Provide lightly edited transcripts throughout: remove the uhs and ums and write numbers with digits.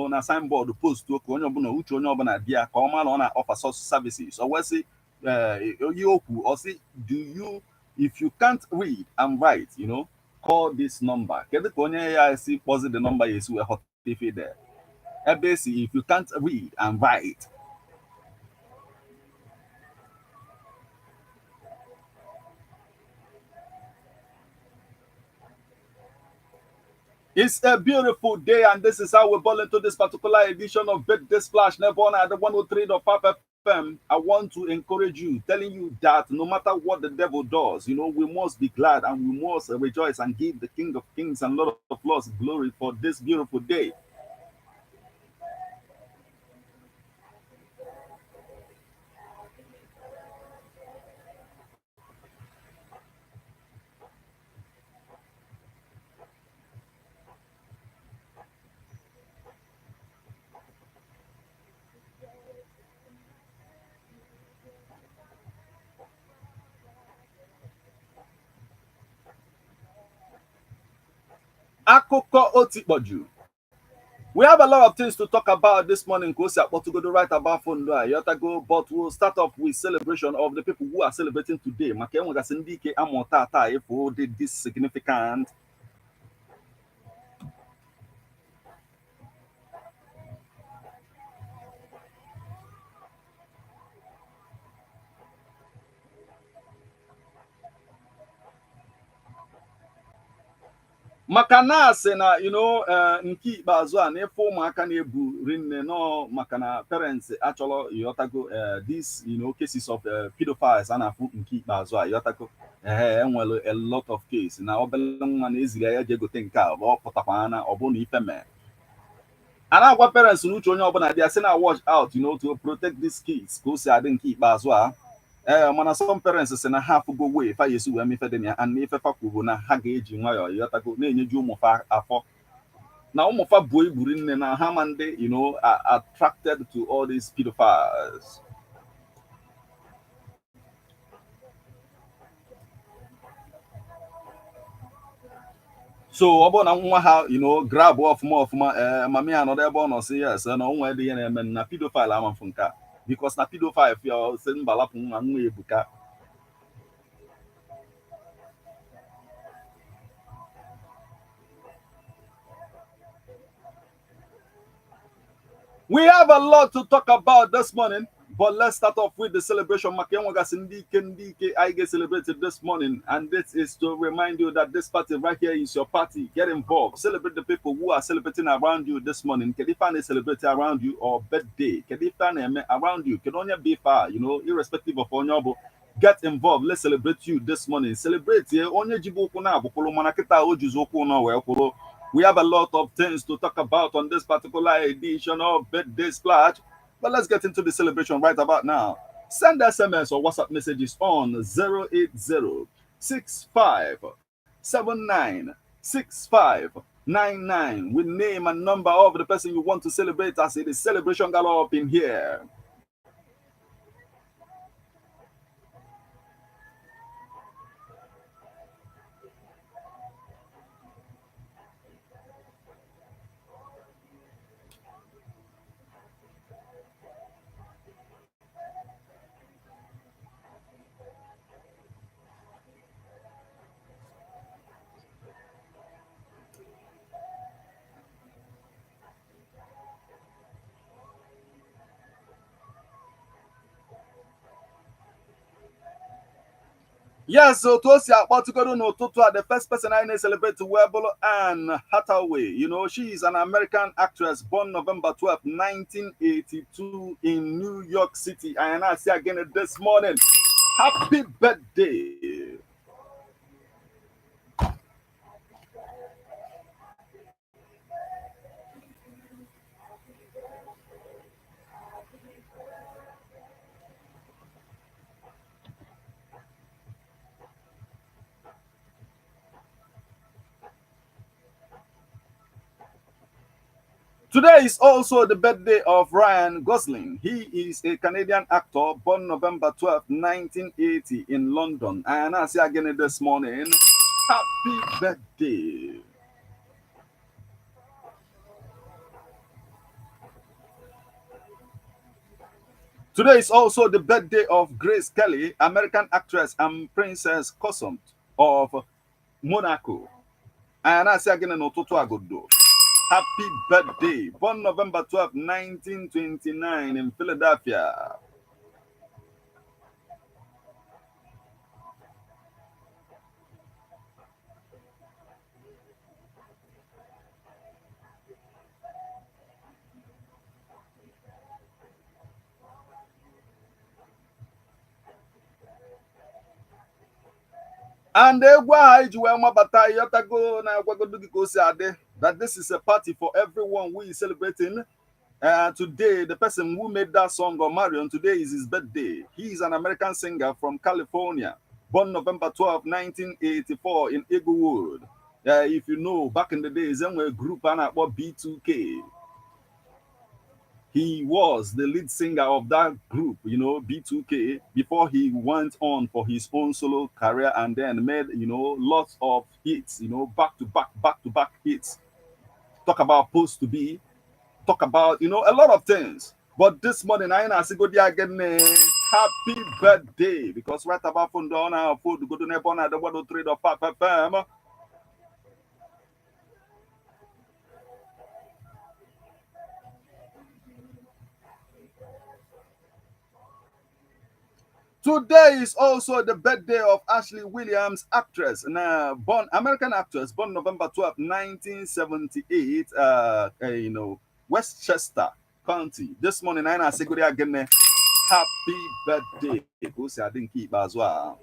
na signboard post to onye ọbụla uche onye ọbụla dị ya ka ọ mara na offer such services. Or we say or say, do you, if you can't read and write, call this number. Kedu ka onye ya si post the number yesu we hot if there. Basically, if you can't read and write, it's a beautiful day, and this is how we ball into this particular edition of Birthday Splash Nebona at the 103.5 FM. I want to encourage you, telling you that no matter what the devil does, we must be glad and we must rejoice and give the King of Kings and Lord of Lords glory for this beautiful day. Akụkọ Otikpoju. We have a lot of things to talk about this morning. But to go right about but we'll start off with celebration of the people who are celebrating today. If did this significant. Makana say na nke ikpeazụ a na-efe ụmụaka na-ebu rinne no makana parents actually yotago this cases of pedophiles and afu nke ikpeazụ a yotago enwere a lot of case na obele nwa na-eziri ya je gote nke a ọ pụtakwa na ọ bụ na ife mee ana agwa parents n'uche onye ọbụla dị asị na watch out to protect these kids ka o si adị nke ikpeazụ a mana some parents say na ha go way fa yesu we mefe dem ya and ife fa kwugo na ha ga-eji nwayo yotago na-enyeju ụmụfa afọ na ụmụfa bụ igburu nne na ha mande are attracted to all these pedophiles. So ọ bụ na nwa ha grab ọfụma mami anọdụ ebe ọ nọ si yes na onwe dị ya na-eme na pedophile amafụ nke a because na pedophile fia se mbalapụ nwa ebuka. We have a lot to talk about this morning, but let's start off with the celebration. I get celebrated this morning, and this is to remind you that this party right here is your party. Get involved. Celebrate the people who are celebrating around you this morning. Can you find a celebrating around you or birthday? Can you find around you? Can only be far, irrespective of onyobo. Get involved. Let's celebrate you this morning. Celebrate here. We have a lot of things to talk about on this particular edition of Birthday Splash, but let's get into the celebration right about now. Send SMS or WhatsApp messages on 080-6579-6599 with name and number of the person you want to celebrate as it is celebration gala up in here. Yes, so Tosi Akpatukodo no Tutua, the first person I celebrate to Webolo Anne Hathaway. She is an American actress born November 12, 1982 in New York City. And I see again this morning. Happy birthday. Today is also the birthday of Ryan Gosling. He is a Canadian actor born November 12, 1980 in London. And I see again this morning, happy birthday. Today is also the birthday of Grace Kelly, American actress and princess consort of Monaco. And I say again in Ototo Agodo. Happy birthday. Born November 12th, 1929 in Philadelphia. And egwu aha iji wee mabata yotago na agwagodo gị ka o si adị that this is a party for everyone who is celebrating. Today, the person who made that song, or Marion, today is his birthday. He is an American singer from California, born November 12th, 1984 in Eaglewood. If you know, back in the days, then we group and about B2K. He was the lead singer of that group, B2K, before he went on for his own solo career and then made, lots of hits, back to back hits. Talk about Post to Be, talk about, a lot of things. But this morning, I know go there again. Happy birthday, because right about phone down our food go to Nebona, the 103.5 FM. Today is also the birthday of Ashley Williams, actress, born American actress, born November 12th, 1978. Westchester County. This morning, I say good again. Happy birthday. I didn't keep as well.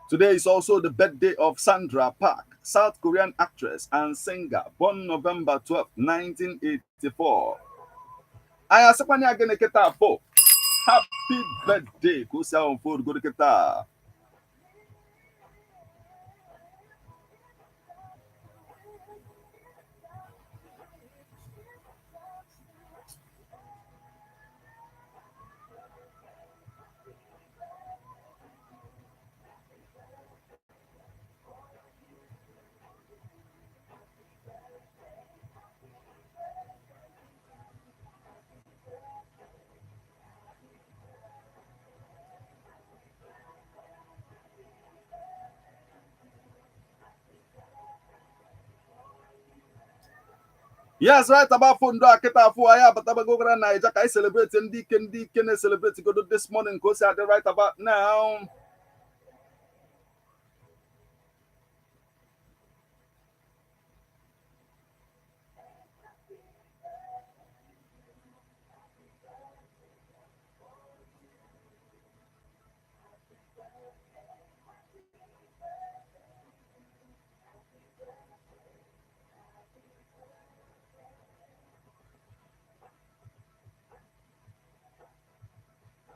Today is also the birthday of Sandra Park, South Korean actress and singer, born November 12th, 1984. I ask again a for. Happy birthday, Kusa on food, good guitar. Yes, right about phone do akita for aya but abago gra Naija kai celebrate ndi ken celebrate go this morning ko say right about now.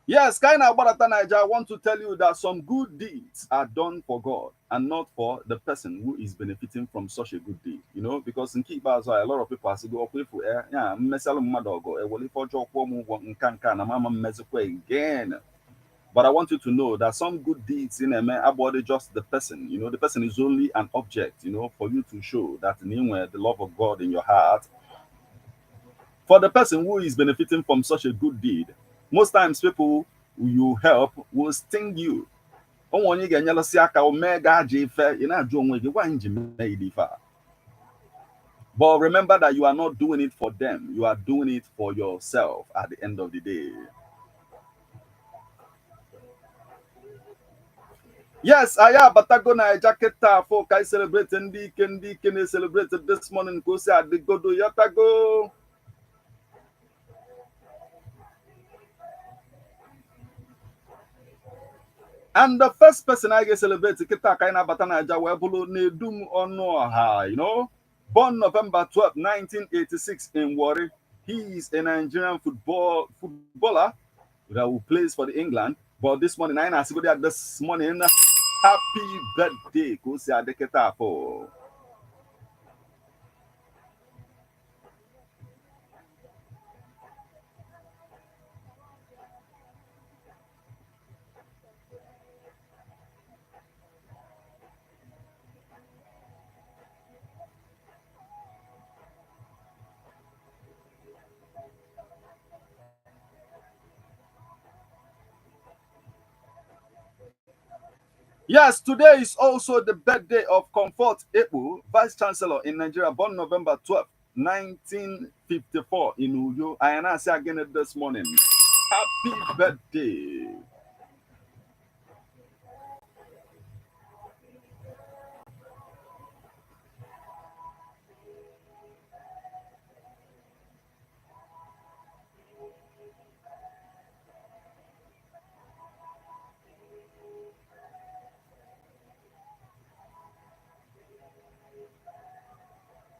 Yes, kind of Barata Naija, I want to tell you that some good deeds are done for God and not for the person who is benefiting from such a good deed. Because in Kibaza, a lot of people are saying, okay, for yeah, Messel Madogo, well, if I na mama mezekwe again. But I want you to know that some good deeds in a man about just the person. The person is only an object, for you to show that the love of God in your heart. For the person who is benefiting from such a good deed, most times people you help will sting you. Onwe onye ga-enyelụsị aka o mee ga aja ife ị na-ajụ onwe gị gwa nji mee ile ife a. But remember that you are not doing it for them, you are doing it for yourself at the end of the day. Yes, I am Batago Naija Keta for Kai celebrate ndị ike na-celebrate this morning ka o si adịgodo yatago. And the first person I get celebrate Kita Kaina Batanaja Webulu Nedum Onoha, born November 12th, 1986 in Warri. He is a Nigerian footballer who plays for the England. But this morning, this morning, happy birthday, Kusi Adeketa for. Yes, today is also the birthday of Comfort Ekpo, Vice Chancellor in Nigeria, born November 12th, 1954 in Uyo. I announced again this morning. Happy birthday.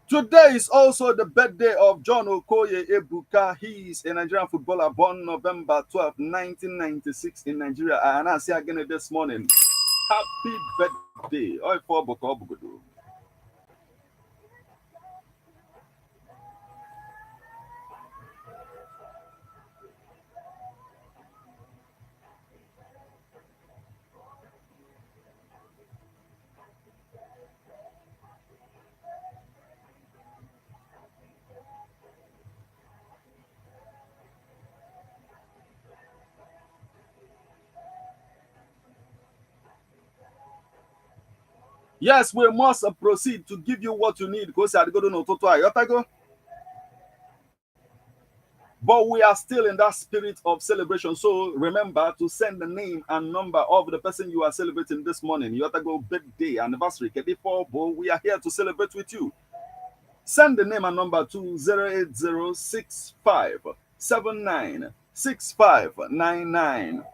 Today is also the birthday of John Okoye Ebuka. He is a Nigerian footballer born November 12th, 1996 in Nigeria. I announced again this morning. Happy birthday. Oi, for Boko Obugodo. Yes, we must proceed to give you what you need because I go to no toto ayotago. But we are still in that spirit of celebration. So remember to send the name and number of the person you are celebrating this morning. Yotago birthday, anniversary, Kedipo, but we are here to celebrate with you. Send the name and number to 08065796599.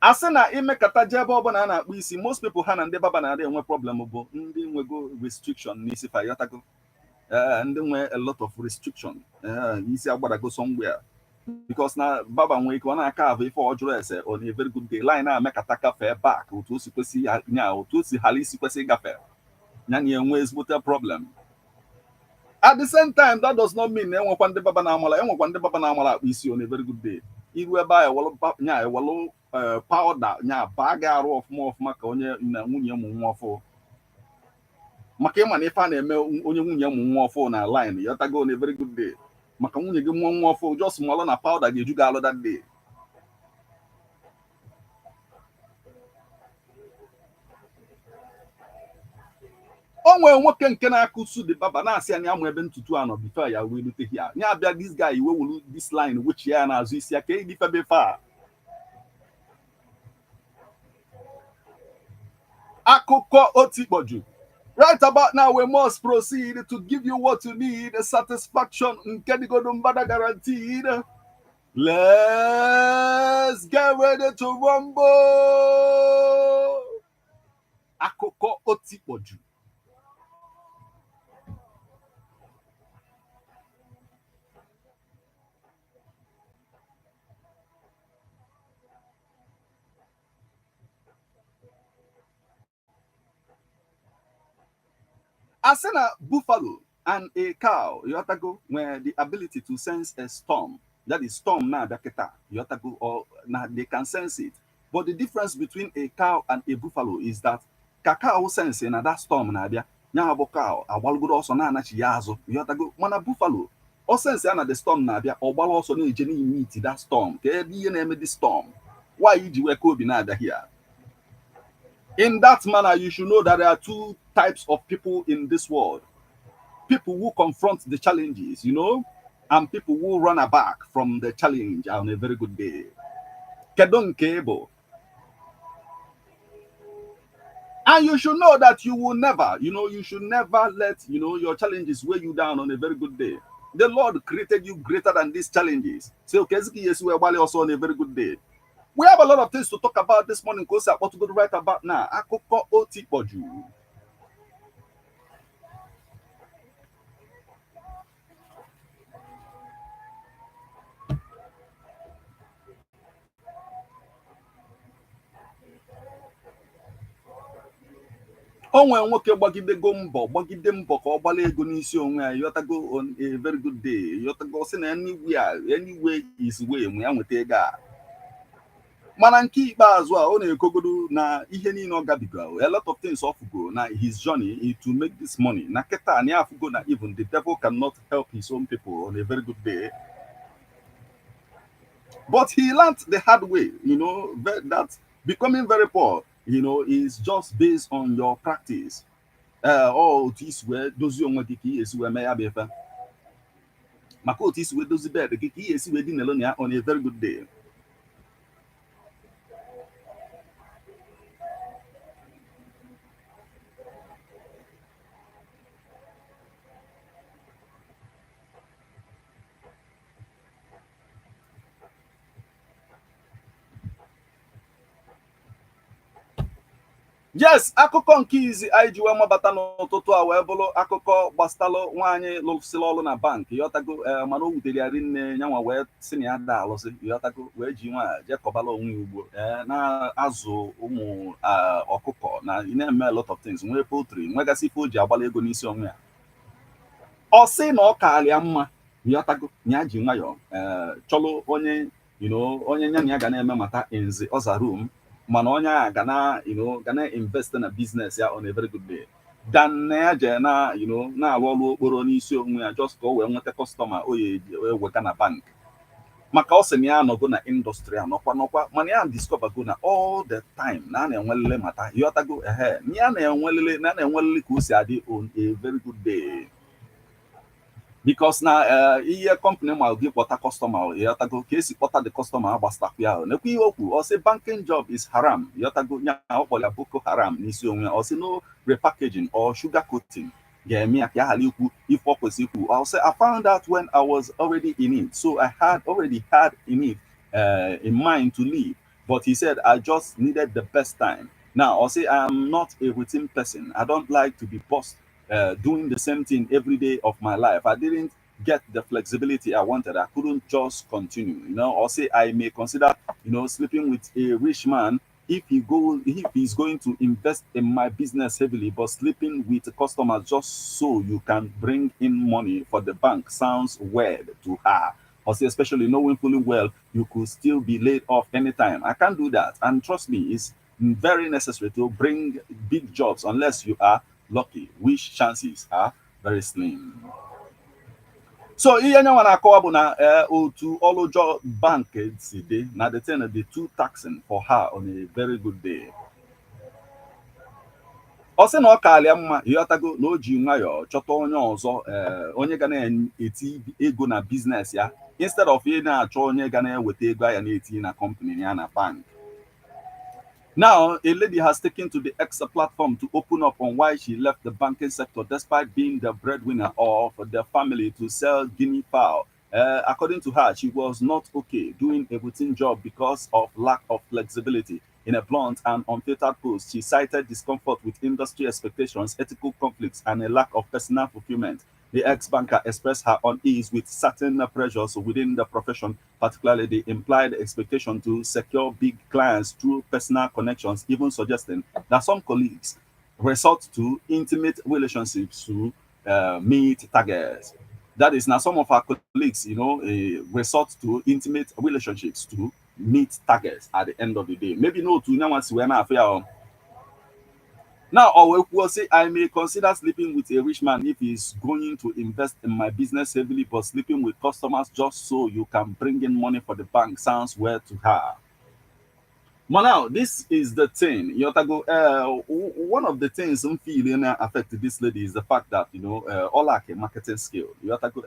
Asị na imekata je ebe ọbụla a na-akpụ isi, most people ha na ndị baba na-adị enwe problem bụ ndị nwego restriction n'isi fa yotago. Ndị nwe a lot of restriction isi agbadago somewhere because na baba nwee ike ọ na-aka avụ ife ọjụrụ ese on a very good day line na-amekata kafe back otu o si kwesị nya otu o si hala isi kwesị ịgafe ya na enwe ezigbote problem. At the same time, that does not mean enwekwa ndị baba na-amala enwekwa ndị baba na-amala akpụ isi on a very good day. Iru ebe a ewelu powder nya baa ga-arụ ọfụma ọfụma ka onye na nwunye ụmụ nwa ọfụ maka ịma na ife a na-eme onye nwunye ụmụ nwa ọfụ na line yotago on a very good day maka nwunye gị mụọ nwa ọfụ just malụ na powder ga-eju gị alụ that day. O nwere nwoke nke na-akụsu dị baba na-asị ya na amụ ebe ntutu anọ bifo ya wee rute ya nya abịa this guy iwe wulu this line which ya na-azụ isi ya ka ịdị febe fa akụkọ otikpoju. Right about now, we must proceed to give you what you need, a satisfaction nke digodo mbada guaranteed. Let's get ready to rumble. Akụkọ otikpoju. Asena buffalo and a cow, yotago, where the ability to sense a storm. That is storm na daketa, yotago, or na they can sense it. But the difference between a cow and a buffalo is that cow sense na that storm na bia. Nya abo cow, awalgodo also na anachi yazo, yotago, mana buffalo. O sense na the storm na bia, or balo also no jeni meet that storm. Ke bi na eme the storm. Why you we ko bi na da here? In that manner, you should know that there are two types of people in this world. People who confront the challenges, and people who run back from the challenge on a very good day. Kedon Kebo. And you should know that you will never, you should never let, your challenges weigh you down on a very good day. The Lord created you greater than these challenges. So, Keziki Yesu Ewale also on a very good day. We have a lot of things to talk about this morning because what to go right about now. Akoko Otikpoju. O nwere nwoke gbagidego gbagide mbọ ka ọ gbala ego n'isi onwe ya yotago on a very good day yotago si na anywhere is way ma ya nweta ego a mana nke ikpeazụ a ọ na-ekogodo na ihe niile ọ gabiga a lot of things ọfugo na his journey to make this money na kịta na afugo na even the devil cannot help his own people on a very good day. But he learned the hard way, that becoming very poor, is just based on your practice. Oh, this way, those young kiki is where may have ever. Mako this way, those bed, the kiki is within alone on a very good day. Yes, akụkọ nke izi anyị ji wee mabata n'ụtụtụ a wee bụrụ akụkọ gbasatalụ nwaanyị lụsịrị ọrụ na bank yọtago mana o wutere ya rinne nyanwa wee sị na ya da alụsị yọtago wee ji nwa jekọbala onwe ya ugbo na-azụ ụmụ ọkụkọ na na-eme a lot of things nwee poultry nwegasị ife o ji agbala ego n'isi onwe ya. Ọ sị na ọ karịa mma yọtago ya ji nwayọọ chọlụ onye onye nya na ya ga na-eme mata nze ọzarum mana onye a gana invest na business ya on a very good day dan na ya je na-arụ ọrụ okporo n'isi onwe ya just ka o wee nweta customer o ya wega na bank maka ọ sị na ya anọgo na industry nọkwa mana ya discover go na all the time na a na-enwelele mata yọtago ya na-enwelele ka o si adị on a very good day. Because na ihe company ma gị kpọta customer yọtago ka esi kpọta the customer agbastakwu ya nekwa ihe okwu ọ sị banking job is haram yọtago nya ọ kpọrọ ya Boko Haram n'isi onwe ya ọ sị no repackaging or sugar coating ga-eme ya ka ya ghara ikwu ife ọ kwesị ikwu. I'll say I found out when I was already in it, so I had already had in it in mind to leave, but he said I just needed the best time. Now I'll say I'm not a routine person. I don't like to be bossed doing the same thing every day of my life. I didn't get the flexibility I wanted. I couldn't just continue, or say I may consider, sleeping with a rich man if he's going to invest in my business heavily, but sleeping with customers just so you can bring in money for the bank sounds weird to her. Or say, especially knowing fully well you could still be laid off anytime. I can't do that. And trust me, it's very necessary to bring big jobs unless you are lucky, which chances are very slim. So ihe nyanwa na-akọwa bụ na otu ọlụjọ bank si dị na the ten the too taxing for her on a very good day. Ọ sị na ọ karịa mma ịghọtago na o ji nwayọọ chọta onye ọzọ onye ga na-eti ego na biznes ya instead of ị na-achọ onye ga na-eweta ego ya na-eti na company ya na bank. Now, a lady has taken to the X platform to open up on why she left the banking sector despite being the breadwinner of the family to sell guinea fowl. According to her, she was not okay doing a routine job because of lack of flexibility. In a blunt and unfiltered post, she cited discomfort with industry expectations, ethical conflicts, and a lack of personal fulfillment. The ex-banker expressed her unease with certain pressures within the profession, particularly the implied expectation to secure big clients through personal connections, even suggesting that some colleagues resort to intimate relationships to meet targets. That is, now some of our colleagues, resort to intimate relationships to meet targets at the end of the day. Maybe no to now once when I feel. Now, I will say I may consider sleeping with a rich man if he's going to invest in my business heavily, but sleeping with customers just so you can bring in money for the bank sounds weird to her. But now, this is the thing. Yotago, one of the things I'm feeling affected this lady is the fact that, all like a marketing skill. Yotago,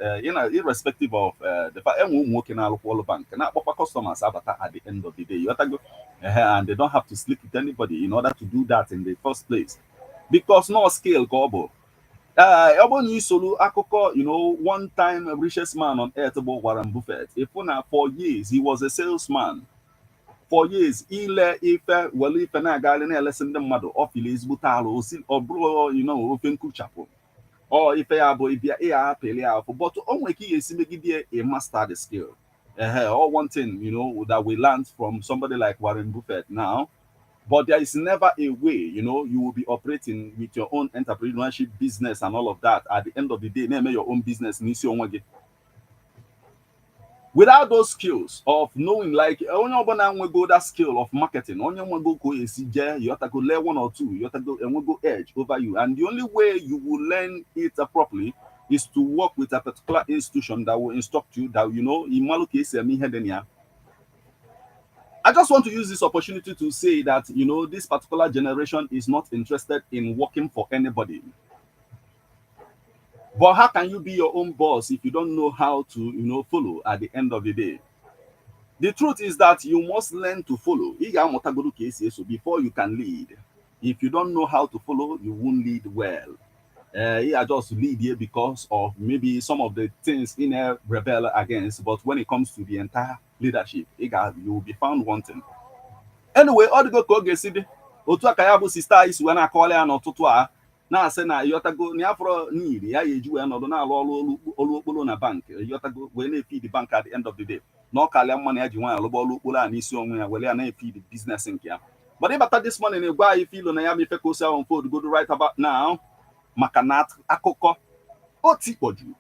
irrespective of the fact I'm working out of bank, and customers at the end of the day. Yotago, and they don't have to sleep with anybody in order to do that in the first place. Because no skill, Gobo. Solu Akoko, one time richest man on earth, Warren Buffett. If for years, he was a salesman. For years, ile ife welu ife na-agali na-elesi ndị mmadụ ọfili ezigbote alụ osi ọ bụrụ ofe nkuchapụ ọ ife ya bụ ịbịa ịya apịlị afọ but o nwere ka ị ga-esi megide a master the skill. All one thing that we learned from somebody like Warren Buffett now, but there is never a way you will be operating with your own entrepreneurship business and all of that at the end of the day na-eme your own business n'isi onwe gị. Without those skills of knowing, like onye ọbụla nwego that skill of marketing, onye nwego ka o esi jee, you have to go learn one or two, you have to go and go edge over you. And the only way you will learn it properly is to work with a particular institution that will instruct you, that you know, imalu ka esi eme ihe dị na ya. I just want to use this opportunity to say that, you know, this particular generation is not interested in working for anybody. But how can you be your own boss if you don't know how to, you know, follow at the end of the day? The truth is that you must learn to follow. Before you can lead. If you don't know how to follow, you won't lead well. Yeah, just lead here because of maybe some of the things in a rebel against. But when it comes to the entire leadership, you will be found wanting. Anyway, all the go get see otu aka ya bụ sista isi wee na-akọwala ya n'ọtụtụ a na-asị na ịghọtago na ya fọrọ niile ya eji wee nọdụ na-alụ ọrụ okporo na bank, ịghọtago wee na-efid bank at the end of the day, na ọ kalịa mma na ya ji nwaanyị alụba ọrụ okporo a n'isi onwe ya were ya na-efid business nke ya. But ịbata this morning na-egwa anyị filo na ya mefe ka o si ahụ mfod go right about now maka na akụkọ o tikpọjuru.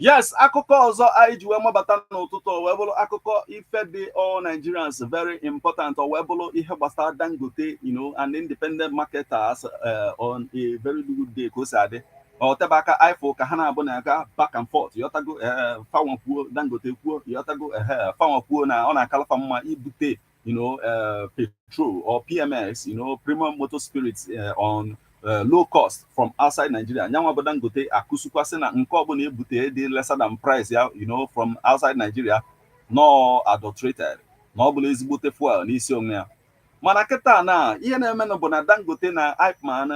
Yes, akụkọ ọzọ anyị ji wee mabata n'ụtụtụ wee bụrụ akụkọ ife dị all Nigerians very important, or wee bụrụ ihe gbasara Dangote, you know, and independent marketers on a very good day ka o si adị. Ọ tebe aka ifo ka ha na-abụ na aga back and forth, yọtago fanwa kwuo Dangote kwuo, yọtago fanwa kwuo na ọ na-akalafa mma ibute, you know, petrol or PMS, you know, premium motor spirits on low cost from outside Nigeria. Nyanwa bụ Dangote akụsukwasị na nke ọbụla ebute dị lesser than price ya, you know, from outside Nigeria, no adulterated, na ọ bụla ezigbote fuel n'isi onwe ya. Mana kịta na ihe na-emenụ bụ na Dangote na Ipman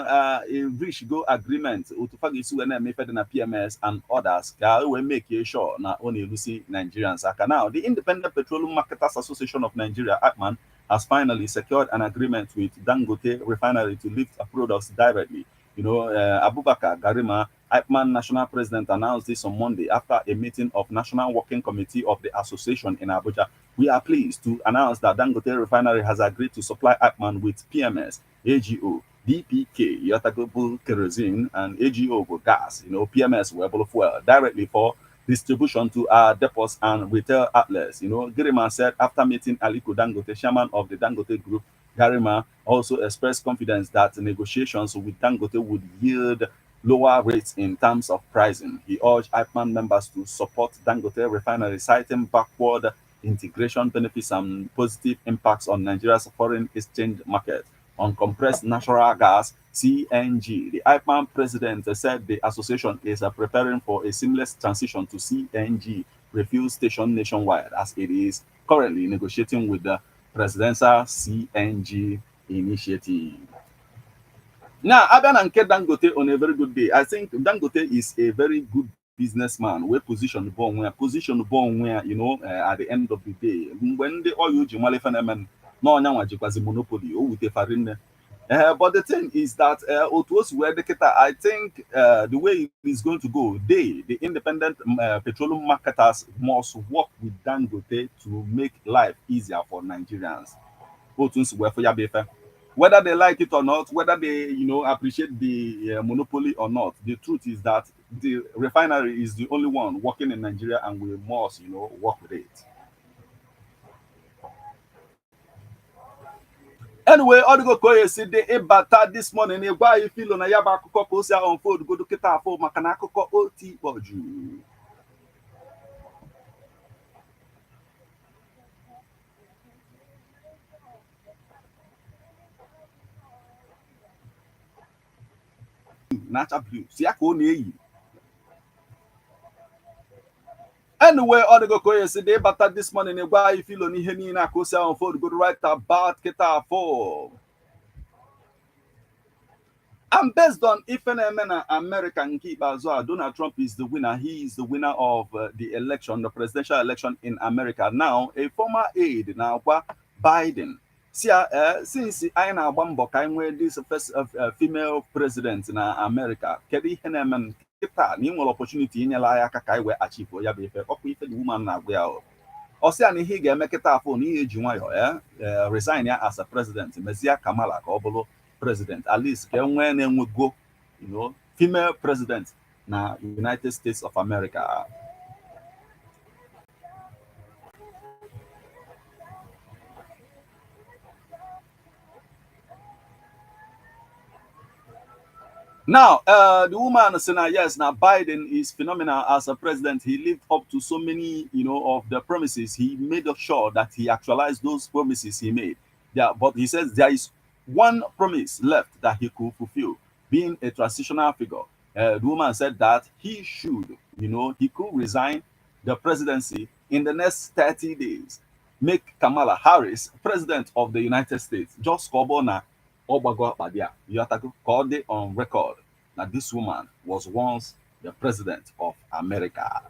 reach go agreement otu fa ga-esi wee na-eme ife dị na PMS and others ka wee make sure na ọ na-elusi Nigerians aka. Now, the Independent Petroleum Marketers Association of Nigeria, Ipman, has finally secured an agreement with Dangote Refinery to lift products directly. You know, Abubakar Garima, Ipman National President, announced this on Monday after a meeting of National Working Committee of the Association in Abuja. We are pleased to announce that Dangote Refinery has agreed to supply Ipman with PMS, AGO, DPK, Yotagable kerosene, and AGO gas, you know, PMS wearable fuel, directly for distribution to our depots and retail outlets. You know, Garima said after meeting Aliko Dangote, chairman of the Dangote Group. Garima also expressed confidence that negotiations with Dangote would yield lower rates in terms of pricing. He urged IPMAN members to support Dangote Refinery, citing backward integration benefits and positive impacts on Nigeria's foreign exchange market. On compressed natural gas, CNG, the IPMAN president said the association is preparing for a seamless transition to CNG refuel station nationwide, as it is currently negotiating with the presidential CNG initiative. Now, Aban and Dangote on a very good day. I think Dangote is a very good businessman. We position the ball where, you know, at the end of the day, when the oil Jumale phenomenon, no one monopoly, or with a farine. But the thing is that I think the way it is going to go, the independent petroleum marketers must work with Dangote to make life easier for Nigerians. Whether they like it or not, whether they, you know, appreciate the monopoly or not, the truth is that the refinery is the only one working in Nigeria, and we must, you know, work with it. Anyway, all the go koye si de ebata this morning e gwa you feel na yaba akụkọ ka o si unfold go do kita afọ maka na akụkọ oti kpoju. Nacha blue. Si aka ọ na-eyi. Anyway, all the go koye si de ebata this morning e gwa you feel na ihe niile aka o si unfold go right about kita afọ. And based on Ifenemena American Kibazwa, Donald Trump is the winner. He is the winner of the election, the presidential election in America. Now, a former aide, now Biden. See, since I know this first female president in America, Kedi Heneman, kịta na ị nwere opportunity inyela anyị aka ka anyị wee achieve ya bụ ife ọkwa ife the woman na-agwa ya ọ sị ya na ihe ị ga-eme kịta afọ na ihe eji nwayọọ resign ya as a president mezie Kamala ka ọ bụrụ president at least ka e nwee na-enwego female president na United States of America. Now, the woman saying, yes, now Biden is phenomenal as a president. He lived up to so many, of the promises. He made sure that he actualized those promises he made. Yeah, but he says there is one promise left that he could fulfill, being a transitional figure. The woman said that he should, he could resign the presidency in the next 30 days, make Kamala Harris president of the United States. Just Kobona. You have to call it on record that this woman was once the president of America.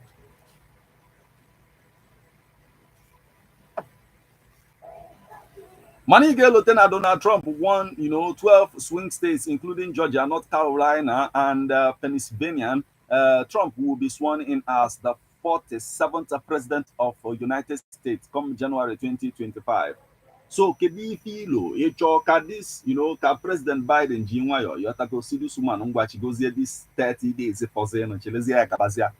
Manige Lieutenant Donald Trump won, 12 swing states, including Georgia, North Carolina, and Pennsylvania. Trump will be sworn in as the 47th president of the United States come January 2025. So kedu ife ilo ịchọ ka this ka President Biden ji nwayọ yọtago si this woman ngwachigozie this 30 days fọzie chelezie ya kabazia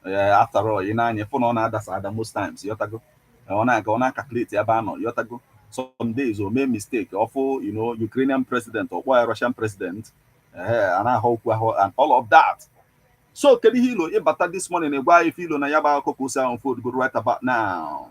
after all ị na-anya fụ na ọ na-adasa ada most times yọtago ọ na calculate ebe anọ yọtago some days o mee mistake ọfụ Ukrainian president or Russian president okwu ahụ and all of that. So kedu ihe ilo ịbata this morning egwa ife ilo na ya ba akụkọ si ahụ food go right about now.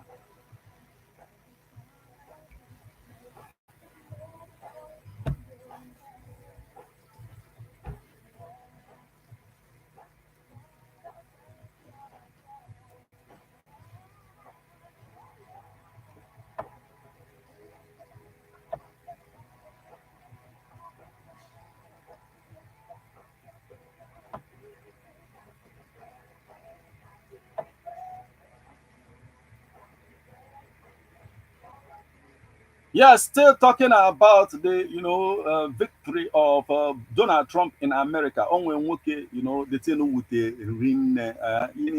Yeah, still talking about the victory of Donald Trump in America. Onwe nwoke, the thing with the ring, at the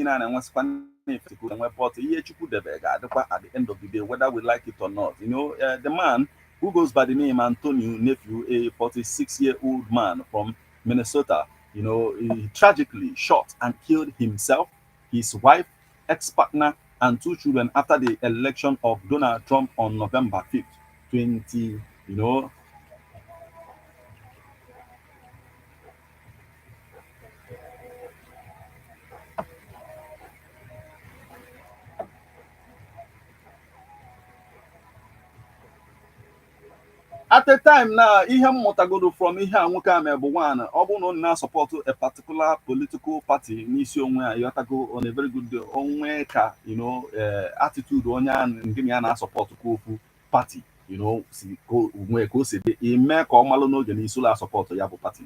end of the day, whether we like it or not. The man who goes by the name Antonio Nephew, a 46-year-old man from Minnesota, he tragically shot and killed himself, his wife, ex-partner, and 2 children after the election of Donald Trump on November 5th. 20, At the time now, ihe mmụtagodo from ihe a nwoke a bụ one ọ bụ na ọ na-support a particular political party n'isi onwe ya yotago on a very good day onwe ka attitude onye ndị ya na-support okwu party si nwee ka o si dị ime ka ọ malụ n'oge na isola support ya bụ party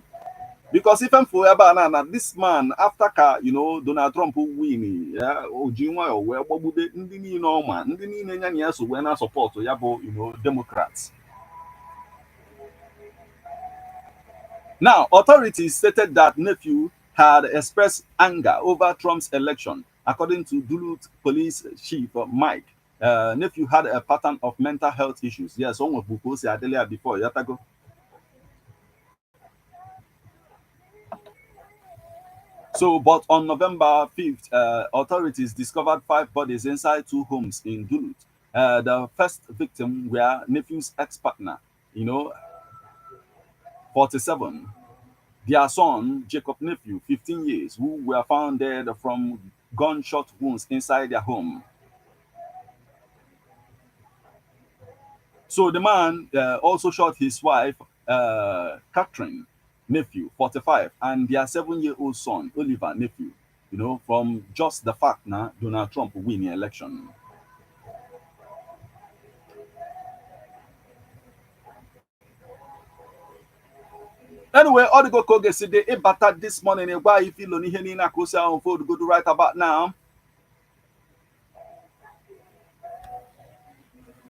because ife mfụ ebe a na this man after ka Donald Trump win ya oji nwayọ wee gbagbude ndị niile ọma ndị niile nya na ya so wee na support ya bụ Democrats. Now, authorities stated that Nephew had expressed anger over Trump's election. According to Duluth Police Chief Mike, Nephew had a pattern of mental health issues. Yes, someone who said earlier before. Yatago. So, but on November 5th, authorities discovered 5 bodies inside 2 homes in Duluth. The first victim were Nephew's ex-partner, 47. Their son, Jacob Nephew, 15 years, who were found dead from gunshot wounds inside their home. So the man also shot his wife, Catherine Nephew, 45, and their 7-year-old son, Oliver Nephew, from just the fact that Donald Trump win the election. Anyway, all the go koge see the ebata this morning. Why you feel on ihe ni na kosa on food go right about now.